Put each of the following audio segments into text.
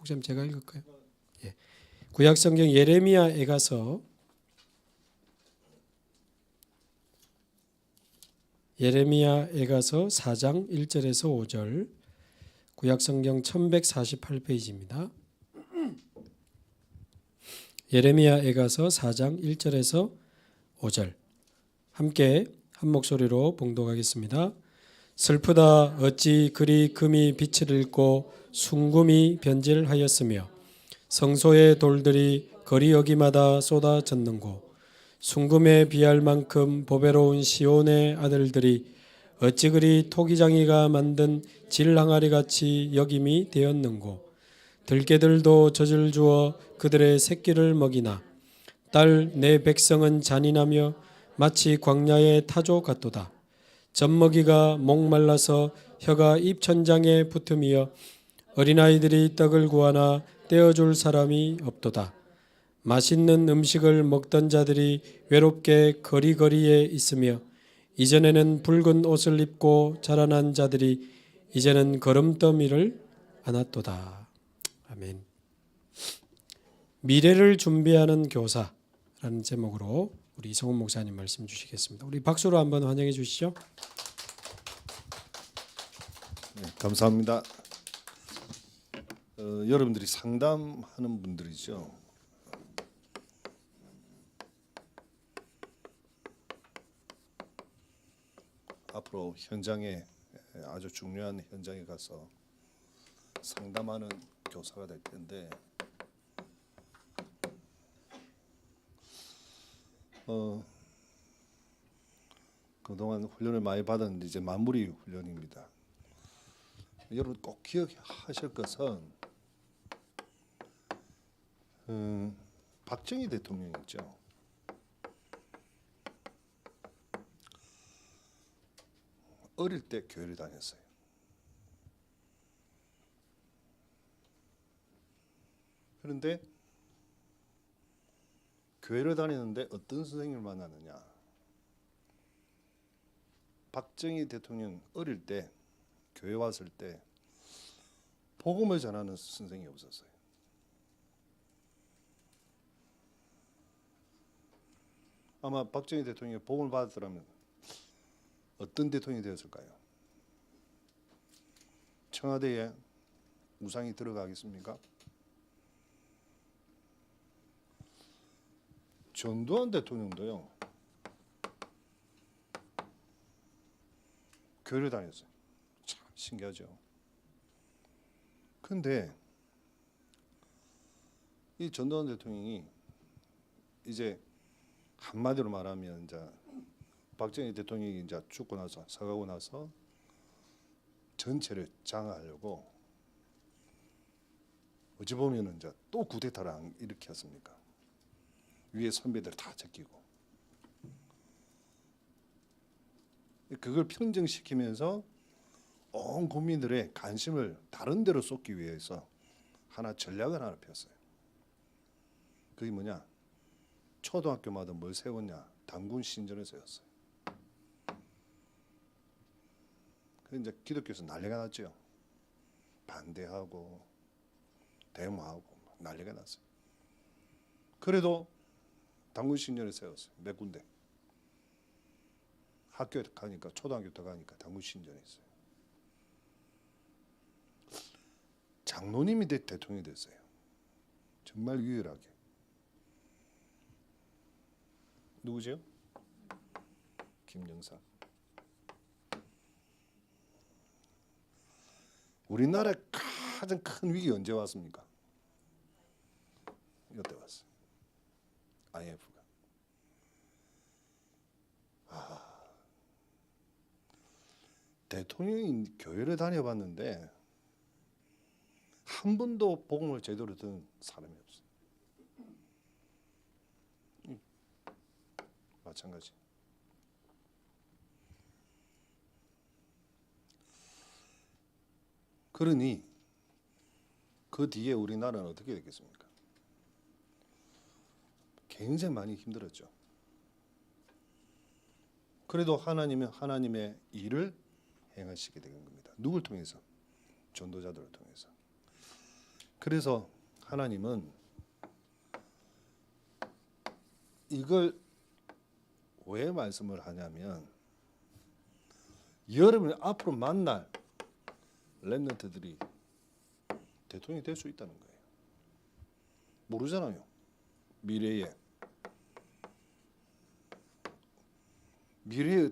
목사님 제가 읽을까요? 예. 구약성경 예레미야에 가서 4장 1절에서 5절, 구약성경 1148페이지입니다. 예레미야에 가서 4장 1절에서 5절 함께 한 목소리로 봉독하겠습니다. 슬프다 어찌 그리 금이 빛을 잃고 순금이 변질하였으며 성소의 돌들이 거리 여기마다 쏟아졌는고 순금에 비할 만큼 보배로운 시온의 아들들이 어찌 그리 토기장이가 만든 질항아리같이 여김이 되었는고 들깨들도 젖을 주어 그들의 새끼를 먹이나 딸 내 백성은 잔인하며 마치 광야의 타조 같도다. 젖먹이가 목말라서 혀가 입천장에 붙으며 어린아이들이 떡을 구하나 떼어줄 사람이 없도다. 맛있는 음식을 먹던 자들이 외롭게 거리거리에 있으며 이전에는 붉은 옷을 입고 자라난 자들이 이제는 거름더미를 안았도다. 아멘. 미래를 준비하는 교사라는 제목으로 우리 이성훈 목사님 말씀 주시겠습니다. 우리 박수로 한번 환영해 주시죠. 네, 감사합니다. 여러분들이 상담하는 분들이죠. 앞으로 현장에 아주 중요한 현장에 가서 상담하는 교사가 될 텐데 그동안 훈련을 많이 받았는데 이제 마무리 훈련입니다. 여러분 꼭 기억하실 것은 박정희 대통령 있죠. 어릴 때 교회를 다녔어요. 그런데 교회를 다니는데 어떤 선생님을 만나느냐. 박정희 대통령 어릴 때 교회 왔을 때 복음을 전하는 선생님이 없었어요. 아마 박정희 대통령이 복음을 받았더라면 어떤 대통령이 되었을까요? 청와대에 우상이 들어가겠습니까? 전두환 대통령도요. 교회를 다녔어요. 참 신기하죠. 근데 이 전두환 대통령이 이제 한마디로 말하면 이제 박정희 대통령이 이제 죽고 나서 사가고 나서 전체를 장악하려고 어찌 보면은 이제 또 쿠데타를 일으켰습니까? 위에 선배들 다 제끼고 그걸 평정시키면서 온 국민들의 관심을 다른 데로 쏟기 위해서 전략을 하나 폈어요. 그게 뭐냐? 초등학교마다 뭘 세웠냐? 단군 신전을 세웠어요. 그 이제 기독교에서 난리가 났죠. 반대하고 데모하고 난리가 났어요. 그래도 단군 신전을 세웠어요. 몇 군데. 학교에 가니까 초등학교 때 가니까 단군 신전에 있어요. 장로님이 대통령이 됐어요. 정말 유일하게. 누구죠? 김영삼. 우리나라의 가장 큰 위기 언제 왔습니까? 이때 왔어요. IMF가. 대통령이 교회를 다녀봤는데 한 번도 복음을 제대로 듣는 사람이 없어요. 마찬가지. 그러니 그 뒤에 우리나라는 어떻게 됐겠습니까? 굉장히 많이 힘들었죠. 그래도 하나님은 하나님의 일을 행하시게 된 겁니다. 누굴 통해서? 전도자들을 통해서. 그래서 하나님은 이걸 왜 말씀을 하냐면 여러분이 앞으로 만날 렘넌트들이 대통령이 될 수 있다는 거예요. 모르잖아요. 미래에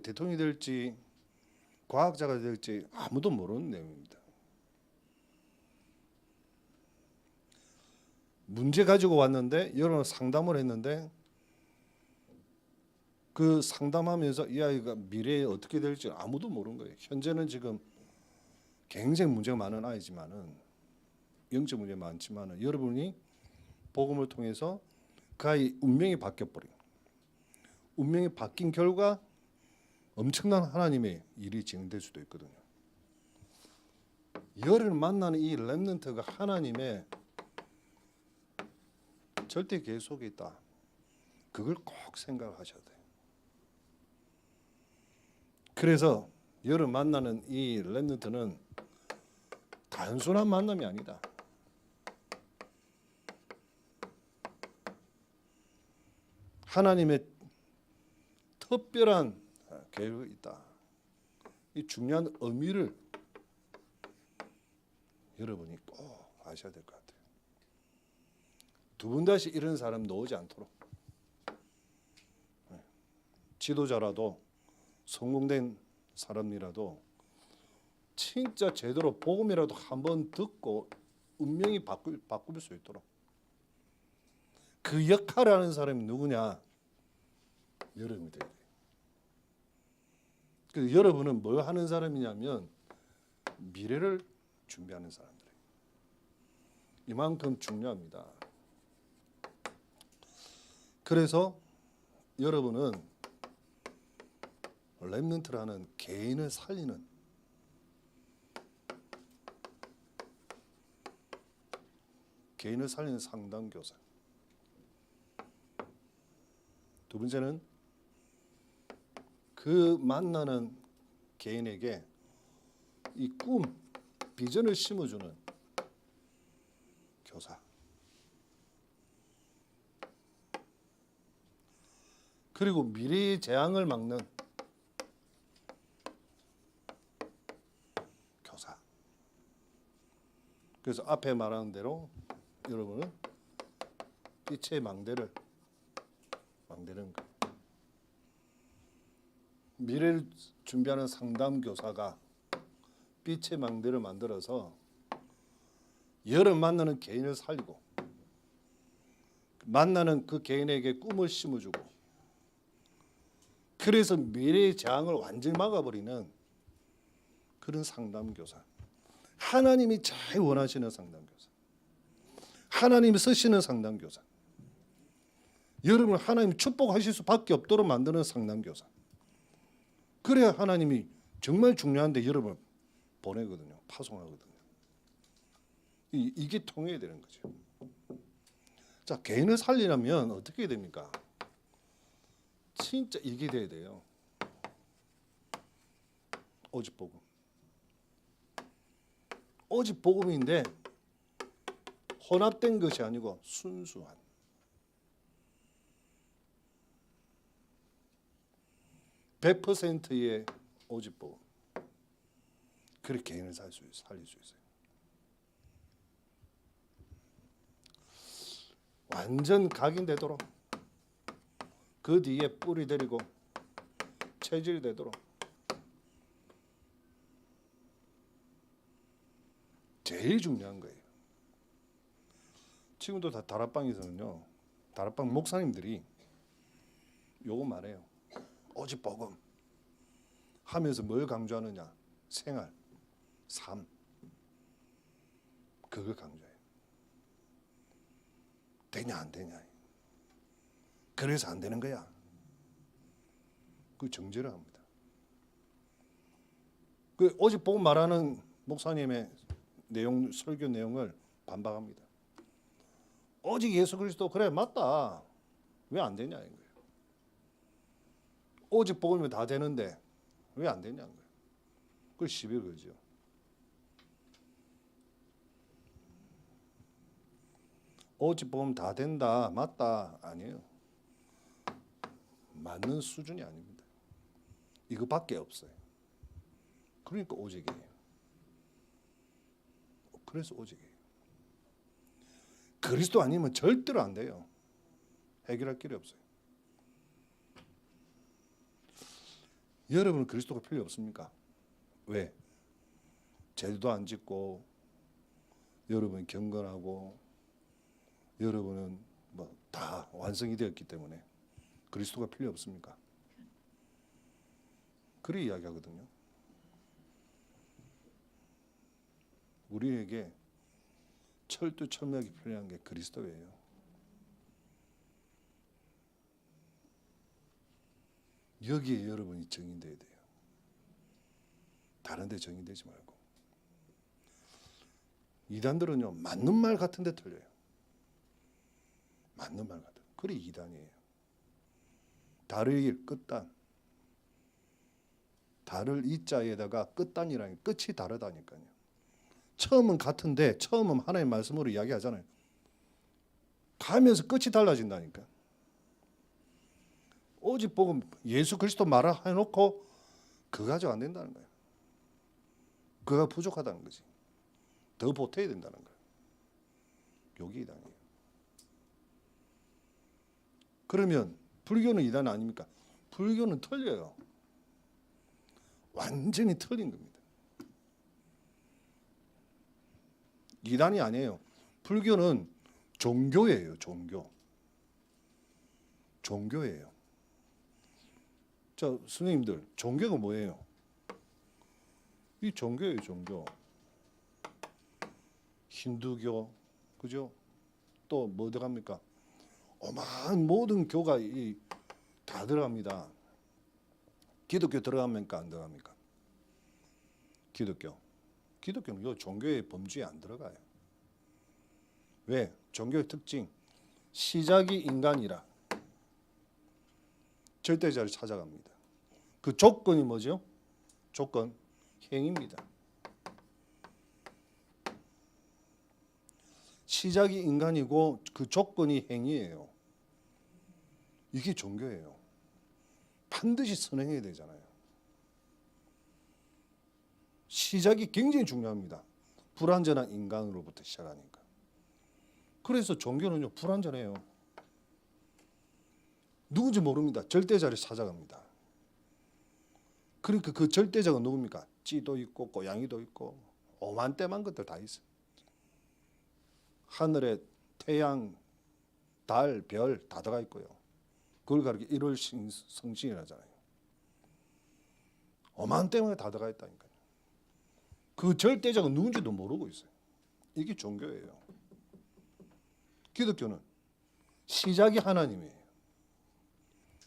대통령이 될지 과학자가 될지 아무도 모르는 내용입니다. 문제 가지고 왔는데 여러분 상담을 했는데 그 상담하면서 이 아이가 미래에 어떻게 될지 아무도 모르는 거예요. 현재는 지금 굉장히 문제가 많은 아이지만은 영적 문제 많지만은 여러분이 복음을 통해서 그 아이 운명이 바뀌어버린 운명이 바뀐 결과 엄청난 하나님의 일이 진행될 수도 있거든요. 여러분을 만나는 이 렘넌트가 하나님의 절대 계획 속에 있다. 그걸 꼭 생각하셔야 돼요. 그래서 여러분 만나는 이 렘넌트는 단순한 만남이 아니다. 하나님의 특별한 계획이 있다. 이 중요한 의미를 여러분이 꼭 아셔야 될 것 같아요. 두 번 다시 이런 사람 나오지 않도록 지도자라도 성공된 사람이라도 진짜 제대로 복음이라도 한번 듣고 운명이 바꿀 수 있도록 그 역할을 하는 사람이 누구냐? 여러분이 돼야 돼요. 그래서 여러분은 뭘 하는 사람이냐면 미래를 준비하는 사람들이에요. 이만큼 중요합니다. 그래서 여러분은 렘넌트라는 개인을 살리는 상담교사. 두 번째는 그 만나는 개인에게 이 꿈, 비전을 심어주는 교사. 그리고 미래의 재앙을 막는 교사. 그래서 앞에 말한 대로 여러분은 빛의 망대를 만드는 거예요. 미래를 준비하는 상담 교사가 빛의 망대를 만들어서 여러 만나는 개인을 살리고 만나는 그 개인에게 꿈을 심어주고 그래서 미래의 재앙을 완전히 막아버리는 그런 상담 교사. 하나님이 제일 원하시는 상담 교사. 하나님이 쓰시는 상담 교사. 여러분 하나님 축복하실 수밖에 없도록 만드는 상담 교사. 그래야 하나님이 정말 중요한데 여러분 보내거든요. 파송하거든요. 이게 통해야 되는 거죠. 자, 개인을 살리려면 어떻게 됩니까? 진짜 이게 돼야 돼요. 오직 복음. 오직 복음인데 혼합된 것이 아니고 순수한 100%의 오직 복음. 그렇게 개인을 살릴 수 있어요. 완전 각인되도록 그 뒤에 뿌리 내리고 체질이 되도록 제일 중요한 거예요. 지금도 다 다락방에서는요. 다락방 목사님들이 요거 말해요. 오직 복음 하면서 뭘 강조하느냐? 생활, 삶. 그걸 강조해요. 되냐 안 되냐. 그래서 안 되는 거야. 그 정죄를 합니다. 그 오직 복음 말하는 목사님의 내용, 설교 내용을 반박합니다. 오직 예수 그리스도 그래 맞다. 왜 안 되냐 이거예요. 오직 복음이면 다 되는데 왜 안 되냐는 거예요. 그걸 시비 걸죠. 오직 복음 다 된다, 맞다 아니에요. 맞는 수준이 아닙니다. 이거밖에 없어요. 그러니까 오직이에요. 그래서 오직이에요. 그리스도 아니면 절대로 안 돼요. 해결할 길이 없어요. 여러분은 그리스도가 필요 없습니까? 왜? 죄도 안 짓고 여러분이 경건하고 여러분은 뭐 다 완성이 되었기 때문에 그리스도가 필요 없습니까? 그리 이야기하거든요. 우리에게 철두철미하게 필요한 게 그리스도예요. 여기에 여러분이 정인돼야 돼요. 다른 데 정인되지 말고. 이단들은요, 맞는 말 같은데 틀려요. 맞는 말 같은. 그게 이단이에요. 달을 일 끝단. 달을 이자에다가 끝단이라는 끝이 다르다니까요. 처음은 같은데 처음은 하나님의 말씀으로 이야기하잖아요. 가면서 끝이 달라진다니까. 오직 복음 예수 그리스도 말을 해놓고 그거 가지고 안 된다는 거예요. 그가 부족하다는 거지. 더 보태야 된다는 거예요. 여기 이단이에요. 그러면 불교는 이단 아닙니까? 불교는 틀려요. 완전히 틀린 겁니다. 이단이 아니에요. 불교는 종교예요. 종교예요. 자, 선생님들, 종교가 뭐예요? 이 종교예요, 종교. 힌두교, 그죠? 또 뭐 들어갑니까? 어마한 모든 교가 다 들어갑니다. 기독교 들어갑니까? 안 들어갑니까? 기독교는 이 종교의 범주에 안 들어가요. 왜? 종교의 특징. 시작이 인간이라 절대자를 찾아갑니다. 그 조건이 뭐죠? 조건 행입니다. 시작이 인간이고 그 조건이 행위예요. 이게 종교예요. 반드시 선행해야 되잖아요. 시작이 굉장히 중요합니다. 불완전한 인간으로부터 시작하니까. 그래서 종교는요, 불완전해요. 누군지 모릅니다. 절대자를 찾아갑니다. 그러니까 그 절대자가 누굽니까? 찌도 있고 고양이도 있고 오만때만 것들 다 있어요. 하늘에 태양, 달, 별 다 들어가 있고요. 그걸 가리켜 일월성신이라잖아요. 오만때만 다 들어가 있다니까요. 그 절대자가 누군지도 모르고 있어요. 이게 종교예요. 기독교는 시작이 하나님이에요.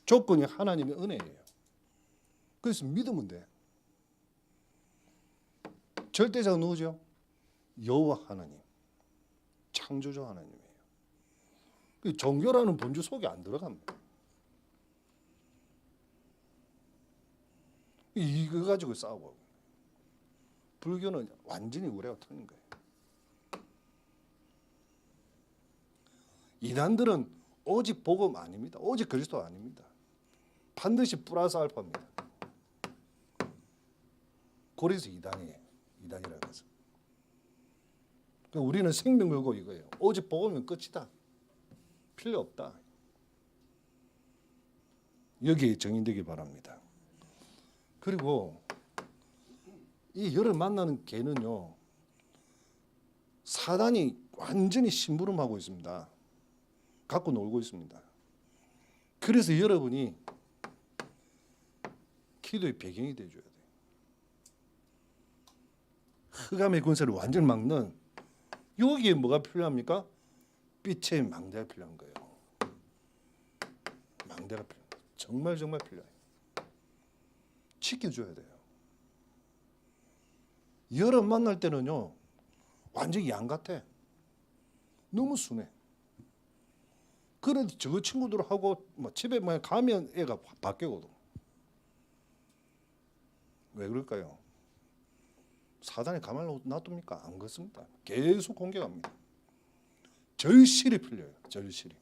조건이 하나님의 은혜예요. 그래서 믿으면 돼. 절대자가 누구죠? 여호와 하나님. 창조주 하나님이에요. 그 종교라는 본주 속에 안 들어갑니다. 이거 가지고 싸우고. 불교는 완전히 우레가 틀린 거예요. 이단들은 오직 복음 아닙니다. 오직 그리스도 아닙니다. 반드시 플러스 알파입니다. 그래서 이단이에요. 이단이라고 해서. 그러니까 우리는 생명 걸고 이거예요. 오직 복음이면 끝이다. 필요 없다. 여기에 정인되기 바랍니다. 그리고 이 여를 만나는 개는요, 사단이 완전히 심부름하고 있습니다. 갖고 놀고 있습니다. 그래서 여러분이 기도의 배경이 되어줘야 돼요. 흑암의 권세를 완전히 막는, 여기에 뭐가 필요합니까? 빛의 망대가 필요한 거예요. 망대가 필요해요. 정말 필요해요. 지켜줘야 돼요. 여름 만날 때는요, 완전히 양 같아. 너무 순해. 그래도 저 친구들하고 집에 가면 애가 바뀌거든. 왜 그럴까요? 사단이 가만히 놔둡니까? 안 그렇습니다. 계속 공격합니다. 절실히 풀려요. 절실히.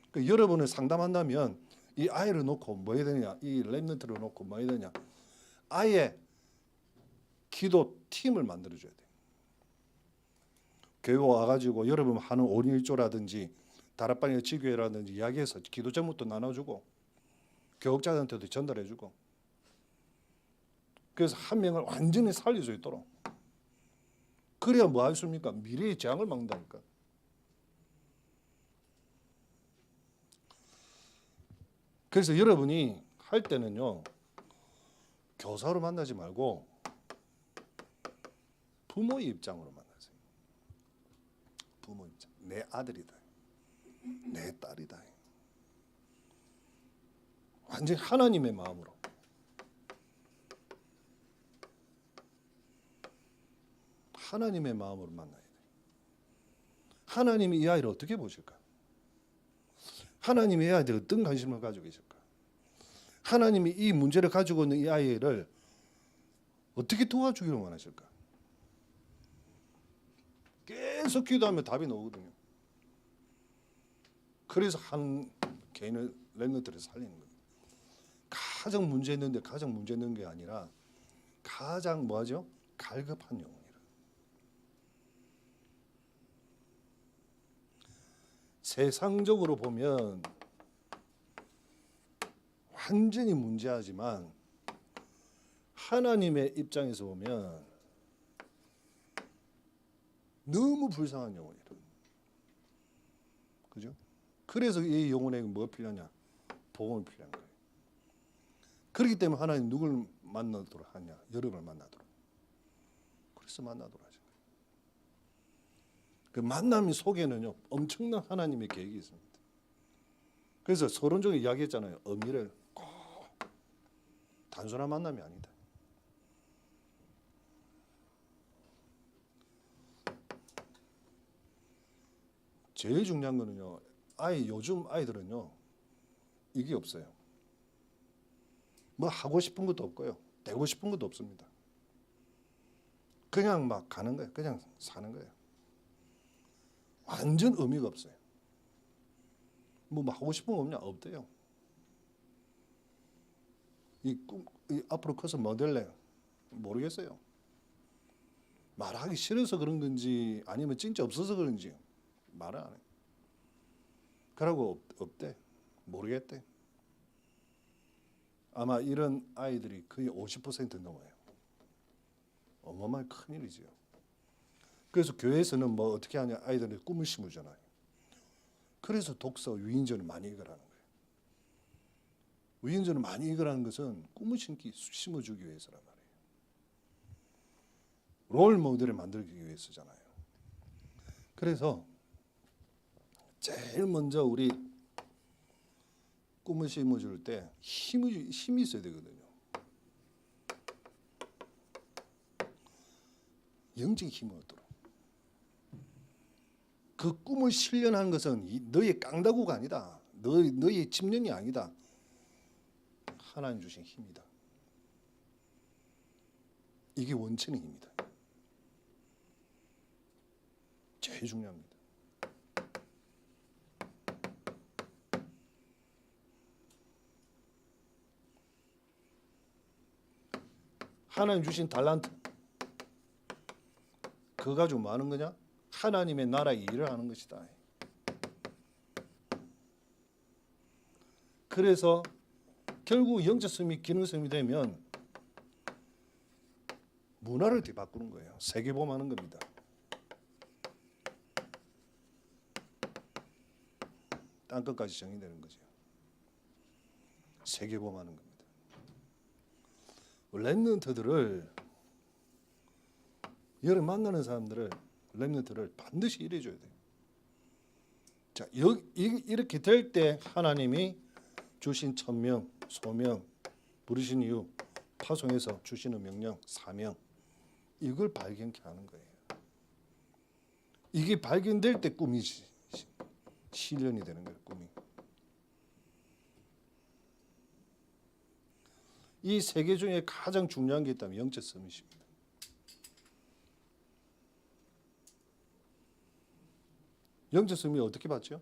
그러니까 여러분을 상담한다면 이 아이를 놓고 뭐 해야 되냐, 이 랩런트를 놓고 뭐 해야 되냐, 아예 기도 팀을 만들어줘야 돼요. 교회 와가지고 여러분 하는 오일조라든지 다락방의 지교회라든지 이야기해서 기도 제목도 나눠주고 교육자들한테도 전달해주고, 그래서 한 명을 완전히 살릴 수 있도록. 그래야 뭐 하십니까? 미래의 재앙을 막는다니까. 그래서 여러분이 할 때는요, 교사로 만나지 말고 부모의 입장으로 만나세요. 부모 입장. 내 아들이다. 내 딸이다. 완전히 하나님의 마음으로. 하나님의 마음으로 만나야 돼요. 하나님이 이 아이를 어떻게 보실까? 하나님이 이 아이한테 어떤 관심을 가지고 계실까? 하나님이 이 문제를 가지고 있는 이 아이를 어떻게 도와주기를 원하실까? 계속 기도하면 답이 나오거든요. 그래서 한 개인을 랩런트를 살리는 거예요. 가장 문제 있는데 가장 문제 있는 게 아니라 가장 뭐하죠? 갈급한 영혼이라. 세상적으로 보면 완전히 문제하지만 하나님의 입장에서 보면 너무 불쌍한 영혼이라. 그죠? 그래서 이 영혼에게 뭐 필요하냐? 복음이 필요한 거예요. 그렇기 때문에 하나님 누굴 만나도록 하냐? 여러분을 만나도록. 그래서 만나도록 하죠. 그 만남 속에는요, 엄청난 하나님의 계획이 있습니다. 그래서 서론적으로 이야기했잖아요. 의미를 꼭 단순한 만남이 아니다. 제일 중요한 거는요, 요즘 아이들은요, 이게 없어요. 뭐 하고 싶은 것도 없고요, 되고 싶은 것도 없습니다. 그냥 막 가는 거예요. 그냥 사는 거예요. 완전 의미가 없어요. 뭐 하고 싶은 거 없냐? 없대요. 이 앞으로 커서 뭐 될래? 모르겠어요. 말하기 싫어서 그런 건지 아니면 진짜 없어서 그런지 말을 안 해요. 그러고 없대. 모르겠대. 아마 이런 아이들이 거의 50% 넘어요. 어마어마한 큰일이죠. 그래서 교회에서는 뭐 어떻게 하냐, 아이들의 꿈을 심으잖아요. 그래서 독서, 위인전을 많이 읽으라는 거예요. 위인전을 많이 읽으라는 것은 꿈을 심어주기 위해서란 말이에요. 롤 모델을 만들기 위해서잖아요. 그래서 제일 먼저 우리 꿈을 심어줄 때 힘이 있어야 되거든요. 영적인 힘을 얻도록. 그 꿈을 실현하는 것은 너의 깡다구가 아니다. 너의 집념이 아니다. 하나님 주신 힘이다. 이게 원천의 힘이다. 제일 중요합니다. 하나님 주신 달란트, 그거 가지고 뭐 하는 거냐? 하나님의 나라의 일을 하는 것이다. 그래서 결국 영적 승리, 기능 승리 되면 문화를 뒤바꾸는 거예요. 세계보험하는 겁니다. 땅끝까지 정의되는 거죠. 세계보험하는 겁니다. 랩런트들을, 여러 만나는 사람들을, 랩런트를 반드시 이래줘야 돼요. 자, 이렇게 될 때 하나님이 주신 천명, 소명, 부르신 이유, 파송해서 주시는 명령, 사명, 이걸 발견케 하는 거예요. 이게 발견될 때 꿈이 실현이 되는 거예요. 꿈이. 이 세 개 중에 가장 중요한 게 있다면 영적 서밋입니다. 영적 승리 어떻게 받죠?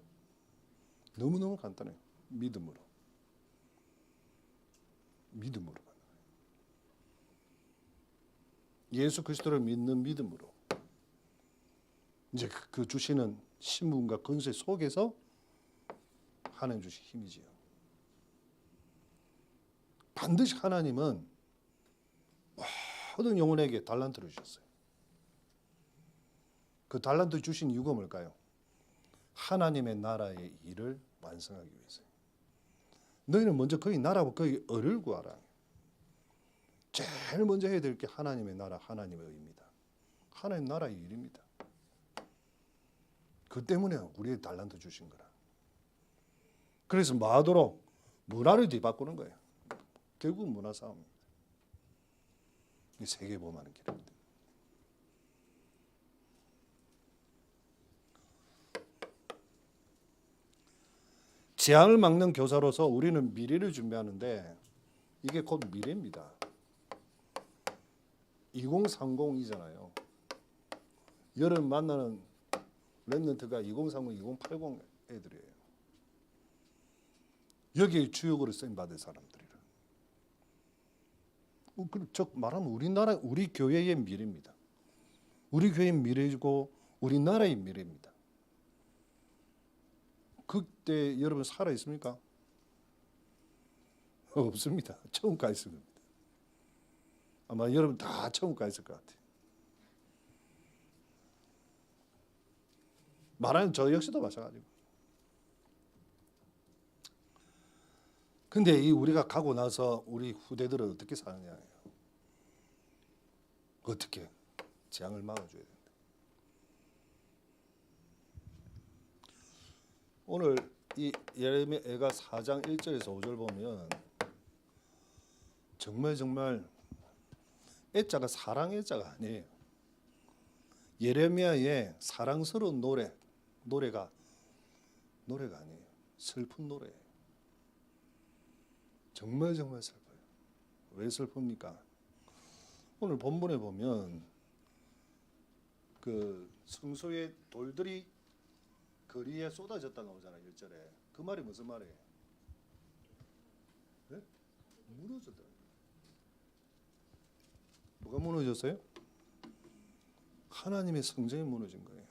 너무너무 간단해요. 믿음으로. 믿음으로 받는 거예요. 예수 그리스도를 믿는 믿음으로. 이제 그 주시는 신분과 권세 속에서 하나님 주신 힘이지요. 반드시 하나님은 모든 영혼에게 달란트를 주셨어요. 그 달란트 주신 이유가 뭘까요? 하나님의 나라의 일을 완성하기 위해서요. 너희는 먼저 거기 나라와 거기 의를 구하라. 제일 먼저 해야 될 게 하나님의 나라, 하나님의 의입니다. 하나님 나라의 일입니다. 그 때문에 우리의 달란트 주신 거라. 그래서 마도록 문화를 뒤바꾸는 거예요. 결국 문화 싸움입니다. 이 세계 보험하는 길입니다. 재앙을 막는 교사로서 우리는 미래를 준비하는데 이게 곧 미래입니다. 2030이잖아요. 여름 만나는 랩런트가 2030, 2080 애들이에요. 여기에 주역으로 쓰임 받을 사람들이라. 즉 말하면 우리나라, 우리 교회의 미래입니다. 우리 교회의 미래이고 우리나라의 미래입니다. 그때 여러분 살아 있습니까? 없습니다. 처음 가 있을 겁니다. 아마 여러분 다 처음 가 있을 것 같아요. 말하는 저 역시도 마찬가지고. 근데 이 우리가 가고 나서 우리 후대들은 어떻게 사느냐예요. 어떻게 재앙을 막아줘야 된다. 오늘 이 예레미야가 4장 1절에서 5절 보면 정말 애자가 사랑 애자가 아니에요. 예레미야의 사랑스러운 노래가 아니에요. 슬픈 노래예요. 정말 슬퍼요. 왜 슬픕니까? 오늘 본문에 보면 그 성소의 돌들이 거리에 쏟아졌다 나오잖아요. 1절에. 그 말이 무슨 말이에요? 네? 무너졌다. 뭐가 무너졌어요? 하나님의 성전이 무너진 거예요.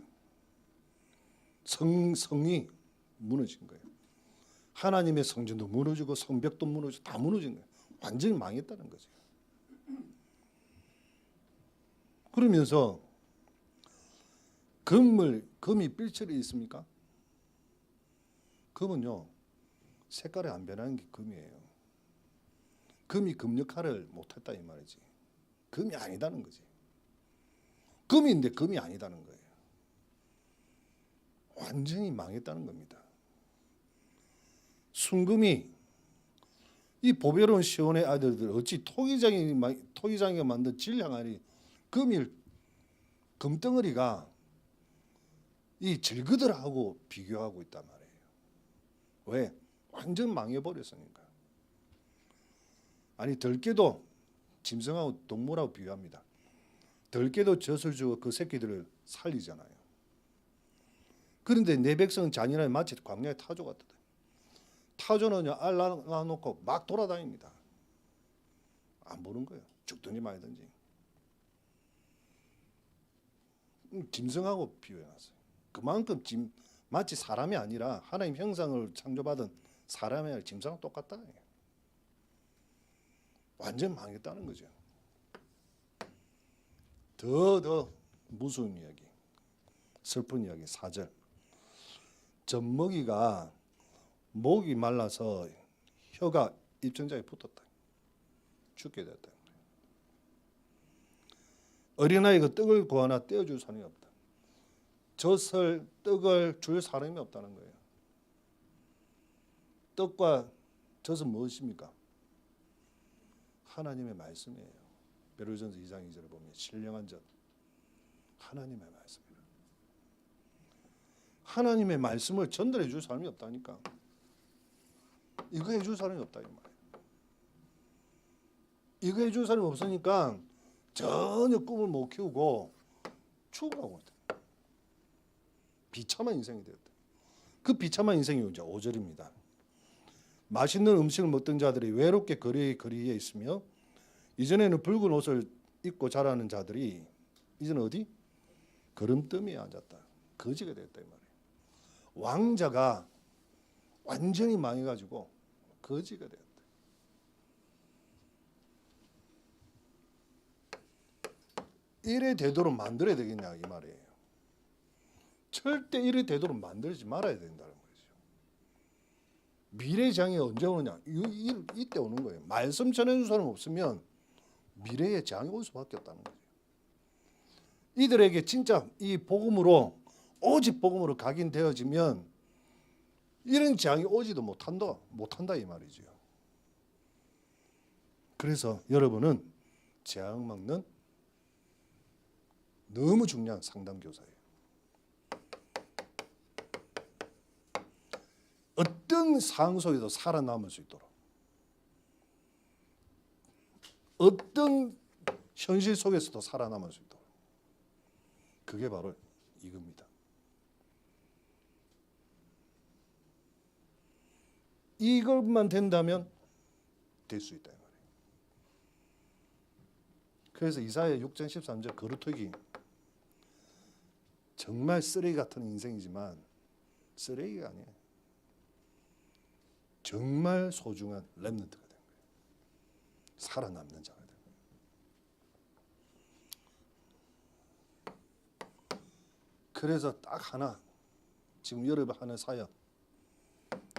성이 무너진 거예요. 하나님의 성전도 무너지고 성벽도 무너지고 다 무너진 거예요. 완전히 망했다는 거죠. 그러면서 금이 삘처리 있습니까? 금은요 색깔이 안 변하는 게 금이에요. 금이 금 역할을 못했다 이 말이지. 금이 아니다는 거지. 금인데 금이 아니다는 거예요. 완전히 망했다는 겁니다. 순금이 이 보배로운 시온의 아들들 어찌 토기장이가 만든 질량아리 금덩어리가 이 질그들하고 비교하고 있단 말이에요. 왜? 완전 망해버렸으니까. 아니 덜깨도 짐승하고 동물하고 비교합니다. 덜깨도 젖을 주고 그 새끼들을 살리잖아요. 그런데 내 백성은 잔인하게 마치 광야의 타조 같다. 타조는 알 낳아놓고 막 돌아다닙니다. 안 보는 거예요. 죽든지 말든지. 짐승하고 비교해놨어요. 그만큼 마치 사람이 아니라 하나님 형상을 창조받은 사람이 아니라 짐승하고 똑같다. 완전 망했다는 거죠. 더 무서운 이야기, 슬픈 이야기 4절. 젖먹이가 목이 말라서 혀가 입천장에 붙었다. 죽게 됐다. 어린아이가 떡을 구하나 떼어줄 사람이 없다. 떡을 줄 사람이 없다는 거예요. 떡과 젖은 무엇입니까? 하나님의 말씀이에요. 베드로전서 2장 2절을 보면 신령한 젖 하나님의 말씀이에요. 하나님의 말씀을 전달해 줄 사람이 없다니까. 이거 해줄 사람이 없다 이 말이에요. 이거 해줄 사람이 없으니까 전혀 꿈을 못 키우고 죽어가고 있다. 비참한 인생이 되었다. 그 비참한 인생이 이제 5절입니다. 맛있는 음식을 먹던 자들이 외롭게 거리에 있으며 이전에는 붉은 옷을 입고 자라는 자들이 이제는 어디? 거름더미에 앉았다. 거지가 됐다 이 말이에요. 왕자가 완전히 망해가지고 거지가 되었다. 이래 되도록 만들어야 되겠냐 이 말이에요. 절대 이래 되도록 만들지 말아야 된다는 거죠. 미래 장이 언제 오느냐? 이때 오는 거예요. 말씀 전해준 사람 없으면 미래의 장이 올 수밖에 없다는 거죠. 이들에게 진짜 이 복음으로 오직 복음으로 각인되어지면 이런 재앙이 오지도 못한다 이 말이죠. 그래서 여러분은 재앙 막는 너무 중요한 상담교사예요. 어떤 상황 속에도 살아남을 수 있도록, 어떤 현실 속에서도 살아남을 수 있도록, 그게 바로 이겁니다. 이것만 된다면 될 수 있다 이 말이에요. 그래서 이사야 6장 13절 거루터기, 정말 쓰레기 같은 인생이지만 쓰레기가 아니에요. 정말 소중한 렘넌트가 된 거예요. 살아남는 자가 된 거예요. 그래서 딱 하나, 지금 여러분 하는 사역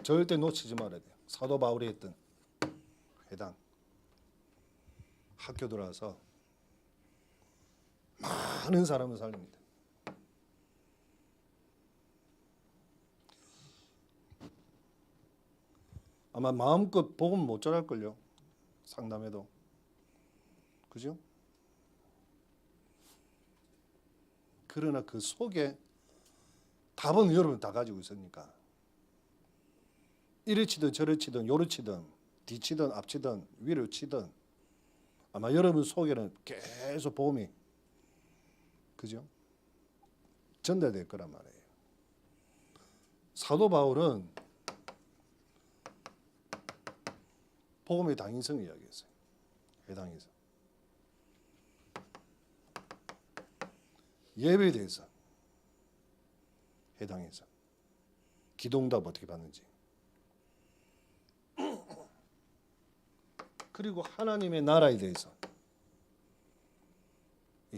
절대 놓치지 말아야 돼요. 사도 바울이 했던 회당, 학교 들어와서 많은 사람을 살립니다. 아마 마음껏 복음 못 전할걸요. 상담해도. 그죠? 그러나 그 속에 답은 여러분 다 가지고 있으니까 이리 치든 저리 치든 요리 치든 뒤치든 앞치든 위로 치든 아마 여러분 속에는 계속 복음이, 그죠? 전달될 거란 말이에요. 사도 바울은 복음의 당위성을 이야기했어요. 회당에서. 예배에 대해서 회당에서 기도응답 어떻게 받는지, 그리고 하나님의 나라에 대해서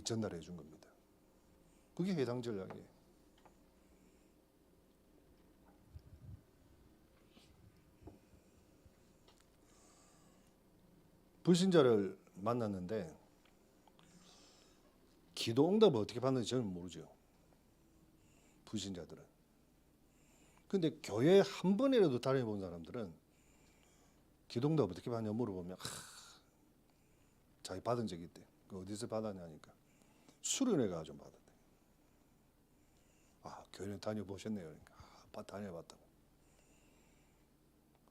전달해 준 겁니다. 그게 회당 전략이에요. 불신자를 만났는데 기도 응답을 어떻게 받는지 저는 모르죠. 불신자들은. 근데 교회 한 번이라도 다녀본 사람들은 기도 응답 어떻게 받냐 물어보면 자기 받은 적이 있대. 어디서 받았냐 하니까 수련회가 좀 받았대. 교회는 다녀보셨네요. 그러니까 다녀봤다고.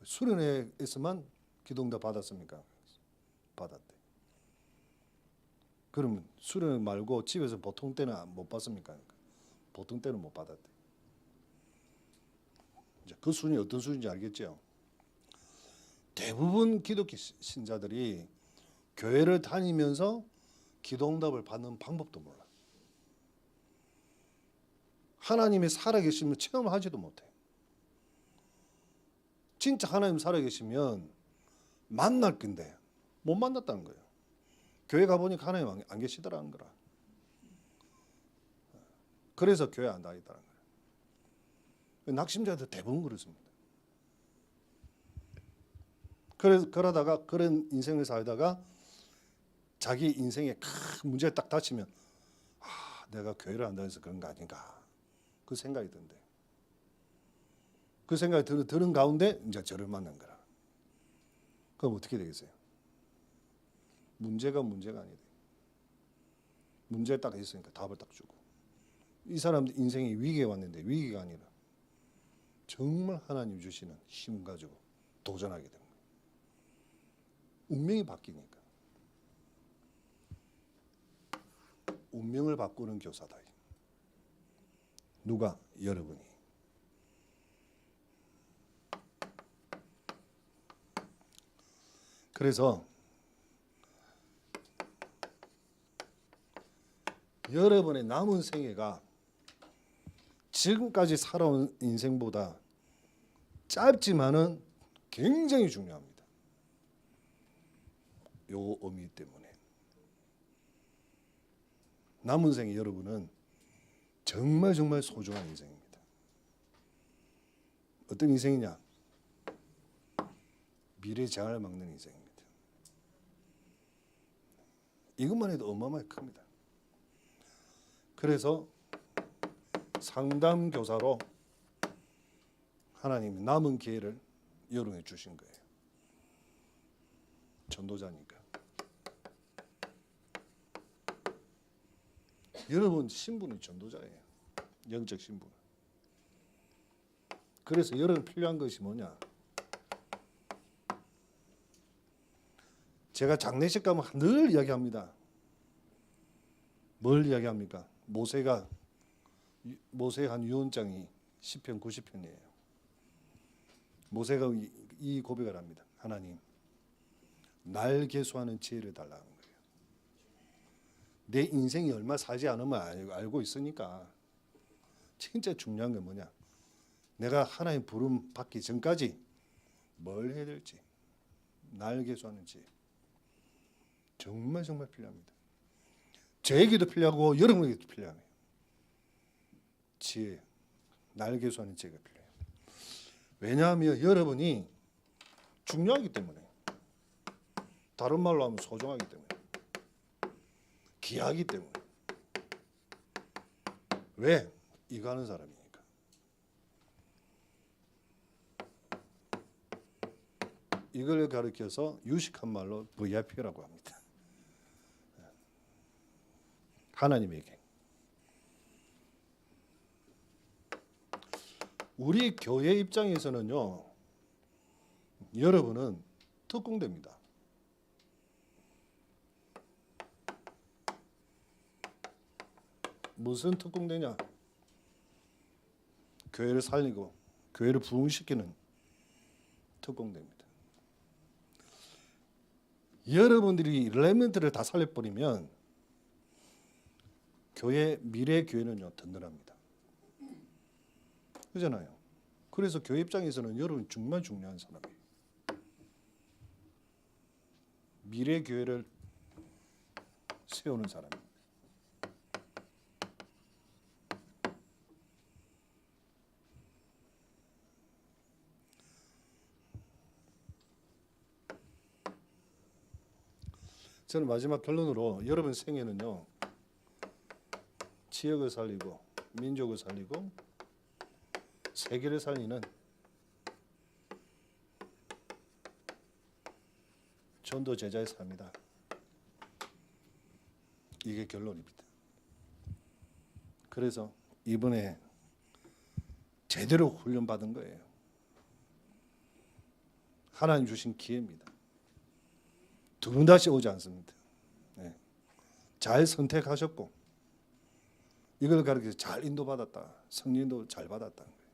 수련회에서만 기도 응답 받았습니까? 받았대. 그러면 수련 말고 집에서 보통 때는 못 받습니까? 보통 때는 못 받았대. 이제 그 수준이 어떤 수준인지 알겠죠? 대부분 기독교 신자들이 교회를 다니면서 기도응답을 받는 방법도 몰라. 하나님이 살아계시면 체험하지도 못해. 진짜 하나님 살아계시면 만날 건데 못 만났다는 거예요. 교회 가보니까 하나님 안 계시더라는 거라. 그래서 교회 안 다니더라는 거예요. 낙심자들 대부분 그렇습니다. 그러다가 그런 인생을 살다가 자기 인생에 큰 문제가 딱 닥치면 내가 교회를 안 다녀서 그런 거 아닌가, 그 생각이 든대. 그 생각이 드는 가운데 이제 저를 만난 거라. 그럼 어떻게 되겠어요? 문제가 아니래. 문제 딱 있으니까 답을 딱 주고. 이 사람 인생이 위기에 왔는데 위기가 아니라 정말 하나님 주시는 힘 가지고 도전하게 된 거예요. 운명이 바뀌니까. 운명을 바꾸는 교사다. 누가? 여러분이. 그래서 여러분의 남은 생애가 지금까지 살아온 인생보다 짧지만은 굉장히 중요합니다. 요 의미 때문에 남은 생에 여러분은 정말 정말 소중한 인생입니다. 어떤 인생이냐? 미래 장을 막는 인생입니다. 이것만 해도 어마어마하게 큽니다. 그래서 상담교사로 하나님이 남은 기회를 여러분에 주신 거예요. 전도자니까. 여러분 신분이 전도자예요. 영적 신분. 그래서 여러분 필요한 것이 뭐냐? 제가 장례식 가면 늘 이야기합니다. 뭘 이야기합니까? 모세가 한 유언장이 시편 90편이에요. 모세가 이 고백을 합니다. 하나님, 날 계수하는 지혜를 달라는 거예요. 내 인생이 얼마 살지 않으면 알고 있으니까 진짜 중요한 건 뭐냐? 내가 하나님 부름 받기 전까지 뭘 해야 될지 날 계수하는 지혜. 정말 정말 필요합니다. 저에게도 필요하고 여러분에게도 필요해요. 지혜, 날 계수하는 지혜가 필요해요. 왜냐하면 여러분이 중요하기 때문에, 다른 말로 하면 소중하기 때문에, 귀하기 때문에. 왜? 이거 하는 사람이니까. 이걸 가르쳐서 유식한 말로 VIP라고 합니다. 하나님에게. 우리 교회 입장에서는요, 여러분은 특공대입니다. 무슨 특공대냐? 교회를 살리고 교회를 부흥시키는 특공대입니다. 여러분들이 레멘트를 다 살려버리면 미래 교회는요 든든합니다. 그렇잖아요. 그래서 교회 입장에서는 여러분 정말 중요한 사람이에요. 미래 교회를 세우는 사람입니다. 저는 마지막 결론으로 여러분 생애는요, 지역을 살리고 민족을 살리고 세계를 살리는 전도 제자의 삶이다. 이게 결론입니다. 그래서 이번에 제대로 훈련받은 거예요. 하나님 주신 기회입니다. 두 번 다시 오지 않습니다. 네. 잘 선택하셨고 이걸 가르쳐서 잘 인도받았다. 성령도 잘 받았다는 거예요.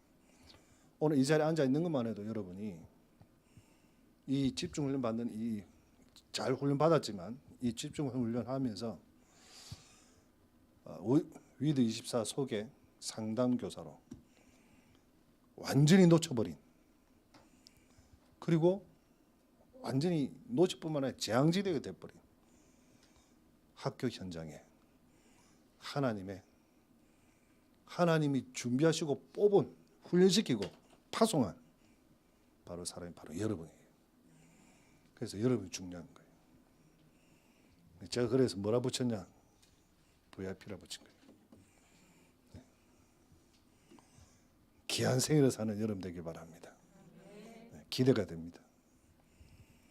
오늘 이 자리에 앉아 있는 것만 해도 여러분이 이 집중 훈련 받는 잘 훈련 받았지만 이 집중 훈련하면서 위드 24 속에 상담 교사로 완전히 놓쳐버린, 그리고 완전히 놓칠 뿐만 아니라 재앙지대가 돼버린 학교 현장에 하나님이 준비하시고 뽑은, 훈련시키고 파송한 바로 사람이 바로 여러분이에요. 그래서 여러분이 중요한 거예요. 제가 그래서 뭐라 붙였냐? VIP라 붙인 거예요. 네. 귀한 생일을 사는 여러분 되길 바랍니다. 네, 기대가 됩니다.